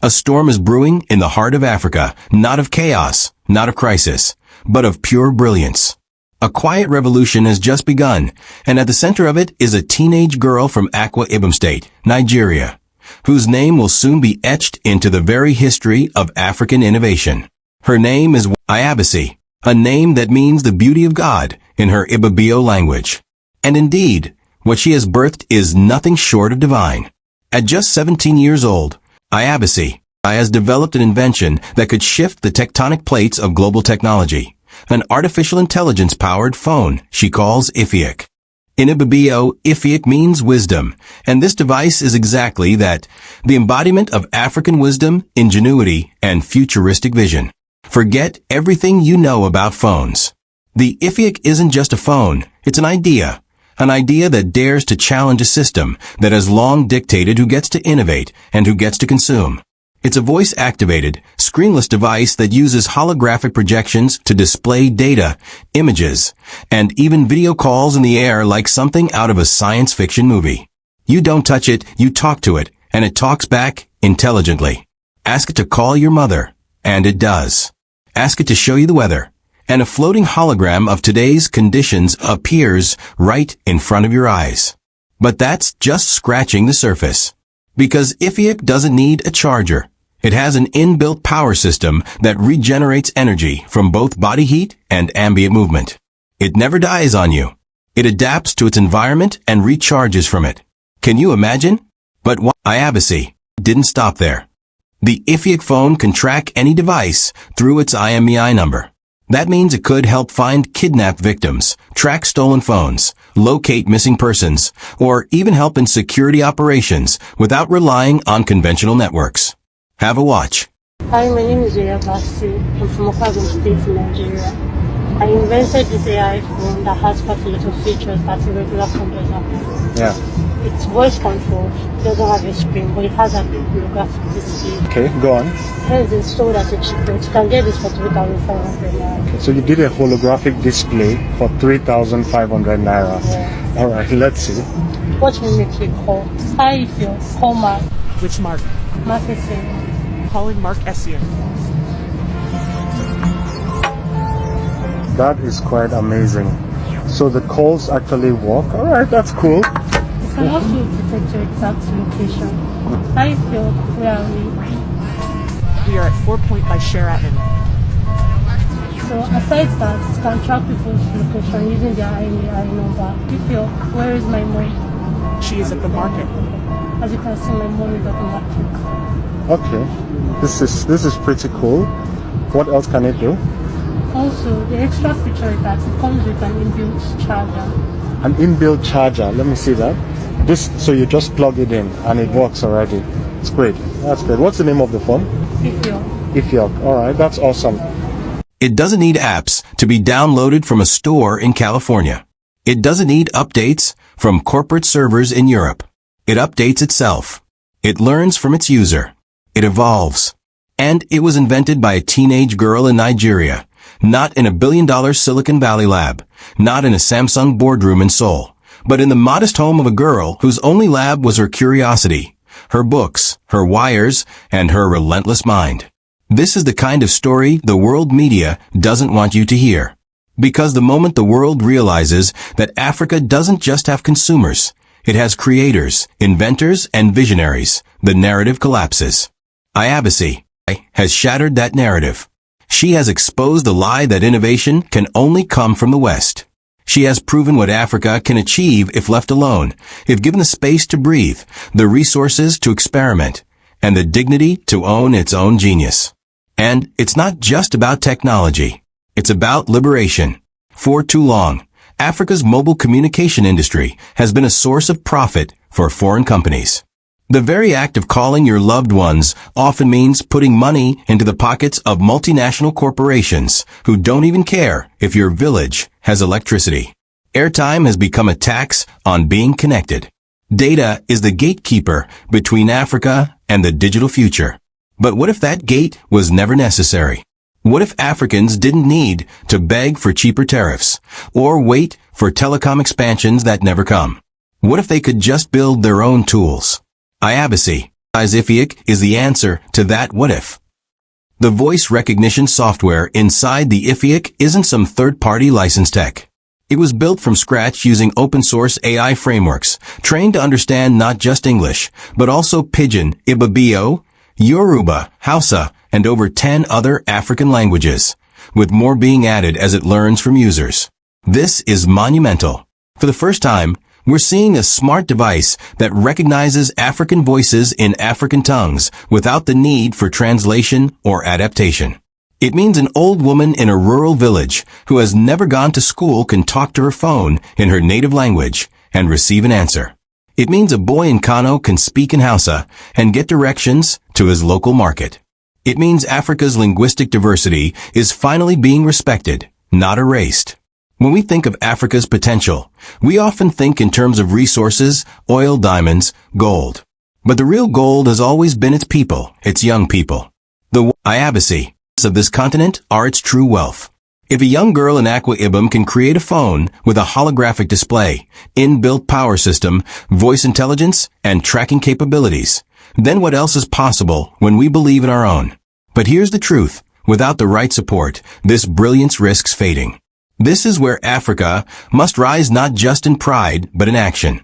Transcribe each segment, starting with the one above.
A storm is brewing in the heart of Africa, not of chaos, not of crisis, but of pure brilliance. A quiet revolution has just begun, and at the center of it is a teenage girl from Akwa Ibom State, Nigeria, whose name will soon be etched into the very history of African innovation. Her name is Ayabasi, a name that means the beauty of God in her Ibibio language. And indeed, what she has birthed is nothing short of divine. At just 17 years old, Ayabasi has developed an invention that could shift the tectonic plates of global technology, an artificial intelligence-powered phone she calls Ifiak. In Ibibio, Ifiak means wisdom, and this device is exactly that, the embodiment of African wisdom, ingenuity, and futuristic vision. Forget everything you know about phones. The Ifiak isn't just a phone, it's an idea that dares to challenge a system that has long dictated who gets to innovate and who gets to consume. It's a voice-activated, screenless device that uses holographic projections to display data, images, and even video calls in the air like something out of a science fiction movie. You don't touch it, you talk to it, and it talks back intelligently. Ask it to call your mother, and it does. Ask it to show you the weather, and a floating hologram of today's conditions appears right in front of your eyes. But that's just scratching the surface. Because Ifiak doesn't need a charger. It has an inbuilt power system that regenerates energy from both body heat and ambient movement. It never dies on you. It adapts to its environment and recharges from it. Can you imagine? But Ayabasi didn't stop there. The Ifiak phone can track any device through its IMEI number. That means it could help find kidnapped victims, track stolen phones, locate missing persons, or even help in security operations without relying on conventional networks. Have a watch. Hi, my name is Ayabasi. I'm from Okwago State, Nigeria. I invented this AI phone that has quite a lot of features that a regular phone doesn't have. Yeah. It's voice controlled, it doesn't have a screen, but it has a holographic display. Okay, go on. Hence, it's sold at a cheap rate. You can get this for 3,500 naira. Okay, so you did a holographic display for 3,500 naira. Yeah. All right, let's see. Watch me make a call. Hi, if you call Mark. Which Mark? Mark Essien. Calling Mark Essien. That is quite amazing. So the calls actually work. All right, that's cool. It can also detect your exact location. Hi, Phil. Where are we? We are at 4 Point by Sheraton. So aside that, it can track people's location using their IMEI number. If you're, where is my mom? She is at the market. As you can see, my mom is at the market. Okay, this is pretty cool. What else can it do? Also, the extra feature is that it comes with an inbuilt charger. An inbuilt charger. Let me see that. So you just plug it in and it works already. It's great. That's great. What's the name of the phone? Ifiak. All right, that's awesome. It doesn't need apps to be downloaded from a store in California. It doesn't need updates from corporate servers in Europe. It updates itself. It learns from its user. It evolves. And it was invented by a teenage girl in Nigeria, not in a billion-dollar Silicon Valley lab, not in a Samsung boardroom in Seoul, but in the modest home of a girl whose only lab was her curiosity, her books, her wires, and her relentless mind. This is the kind of story the world media doesn't want you to hear. Because the moment the world realizes that Africa doesn't just have consumers, it has creators, inventors, and visionaries, the narrative collapses. Ayabasi has shattered that narrative. She has exposed the lie that innovation can only come from the West. She has proven what Africa can achieve if left alone, if given the space to breathe, the resources to experiment, and the dignity to own its own genius. And it's not just about technology. It's about liberation. For too long, Africa's mobile communication industry has been a source of profit for foreign companies. The very act of calling your loved ones often means putting money into the pockets of multinational corporations who don't even care if your village has electricity. Airtime has become a tax on being connected. Data is the gatekeeper between Africa and the digital future. But what if that gate was never necessary? What if Africans didn't need to beg for cheaper tariffs or wait for telecom expansions that never come? What if they could just build their own tools? Ayabasi IFIAC is the answer to that what if. The voice recognition software inside the IFIAC isn't some third-party licensed tech. It was built from scratch using open-source AI frameworks, trained to understand not just English, but also Pidgin, Ibibio, Yoruba, Hausa, and over 10 other African languages, with more being added as it learns from users. This is monumental. For the first time, we're seeing a smart device that recognizes African voices in African tongues without the need for translation or adaptation. It means an old woman in a rural village who has never gone to school can talk to her phone in her native language and receive an answer. It means a boy in Kano can speak in Hausa and get directions to his local market. It means Africa's linguistic diversity is finally being respected, not erased. When we think of Africa's potential, we often think in terms of resources, oil, diamonds, gold. But the real gold has always been its people, its young people. The Ayabasi of this continent are its true wealth. If a young girl in Akwa Ibom can create a phone with a holographic display, inbuilt power system, voice intelligence, and tracking capabilities, then what else is possible when we believe in our own? But here's the truth. Without the right support, this brilliance risks fading. This is where Africa must rise not just in pride, but in action.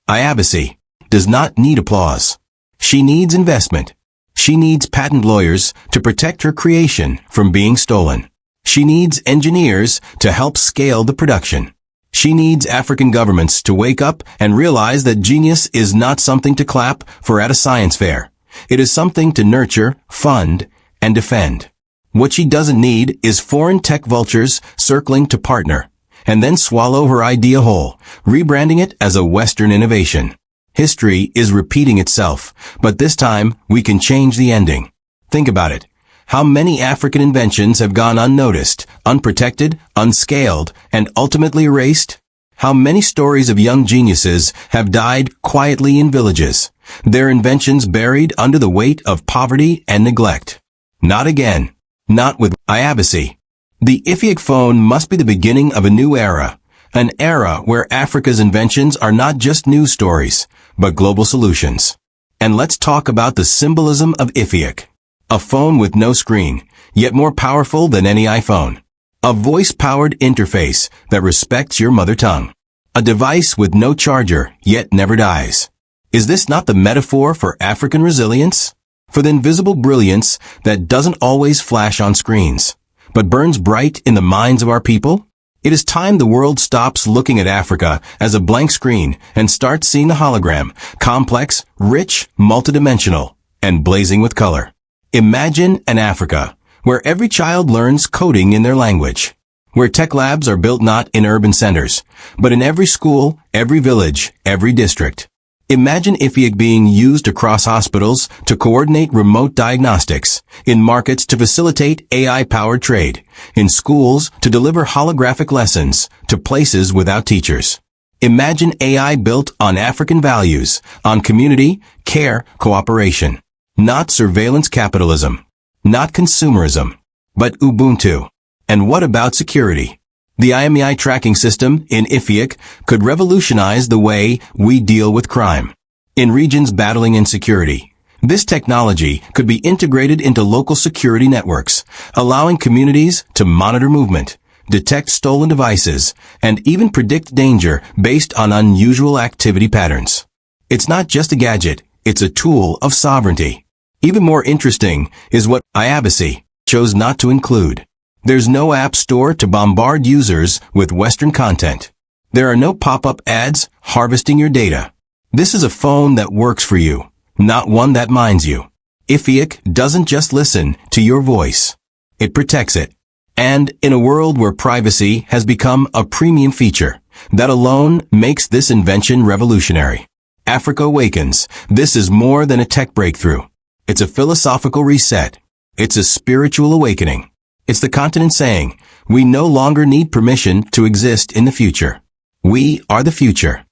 Ayabasi does not need applause. She needs investment. She needs patent lawyers to protect her creation from being stolen. She needs engineers to help scale the production. She needs African governments to wake up and realize that genius is not something to clap for at a science fair. It is something to nurture, fund, and defend. What she doesn't need is foreign tech vultures circling to partner, and then swallow her idea whole, rebranding it as a Western innovation. History is repeating itself, but this time we can change the ending. Think about it. How many African inventions have gone unnoticed, unprotected, unscaled, and ultimately erased? How many stories of young geniuses have died quietly in villages, their inventions buried under the weight of poverty and neglect? Not again. Not with Ayabasi. The IFIAC phone must be the beginning of a new era, an era where Africa's inventions are not just news stories, but global solutions. And let's talk about the symbolism of IFIAC. A phone with no screen, yet more powerful than any iPhone. A voice-powered interface that respects your mother tongue. A device with no charger, yet never dies. Is this not the metaphor for African resilience? For the invisible brilliance that doesn't always flash on screens, but burns bright in the minds of our people? It is time the world stops looking at Africa as a blank screen and starts seeing the hologram, complex, rich, multidimensional, and blazing with color. Imagine an Africa where every child learns coding in their language, where tech labs are built not in urban centers, but in every school, every village, every district. Imagine IFIAC being used across hospitals to coordinate remote diagnostics, in markets to facilitate AI-powered trade, in schools to deliver holographic lessons to places without teachers. Imagine AI built on African values, on community, care, cooperation. Not surveillance capitalism, not consumerism, but Ubuntu. And what about security? The IMEI tracking system in IFIAC could revolutionize the way we deal with crime. In regions battling insecurity, this technology could be integrated into local security networks, allowing communities to monitor movement, detect stolen devices, and even predict danger based on unusual activity patterns. It's not just a gadget, it's a tool of sovereignty. Even more interesting is what Ayabasi chose not to include. There's no app store to bombard users with Western content. There are no pop-up ads harvesting your data. This is a phone that works for you, not one that minds you. IFIAC doesn't just listen to your voice. It protects it. And in a world where privacy has become a premium feature, that alone makes this invention revolutionary. Africa awakens. This is more than a tech breakthrough. It's a philosophical reset. It's a spiritual awakening. It's the continent saying, we no longer need permission to exist in the future. We are the future.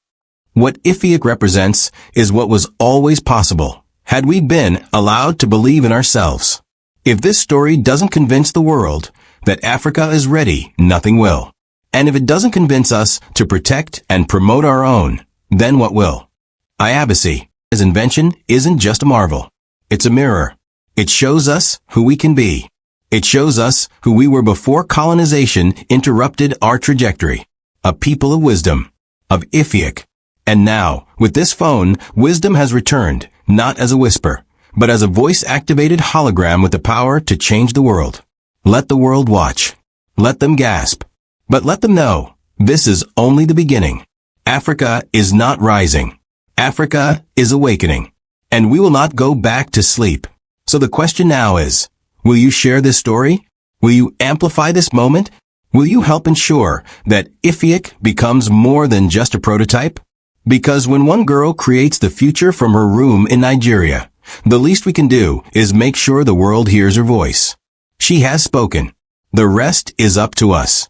What IFIAC represents is what was always possible, had we been allowed to believe in ourselves. If this story doesn't convince the world that Africa is ready, nothing will. And if it doesn't convince us to protect and promote our own, then what will? Ayabasi, his invention isn't just a marvel. It's a mirror. It shows us who we can be. It shows us who we were before colonization interrupted our trajectory. A people of wisdom, of Ifiak. And now, with this phone, wisdom has returned, not as a whisper, but as a voice-activated hologram with the power to change the world. Let the world watch. Let them gasp. But let them know, this is only the beginning. Africa is not rising. Africa is awakening. And we will not go back to sleep. So the question now is, will you share this story? Will you amplify this moment? Will you help ensure that Ifiak becomes more than just a prototype? Because when one girl creates the future from her room in Nigeria, the least we can do is make sure the world hears her voice. She has spoken. The rest is up to us.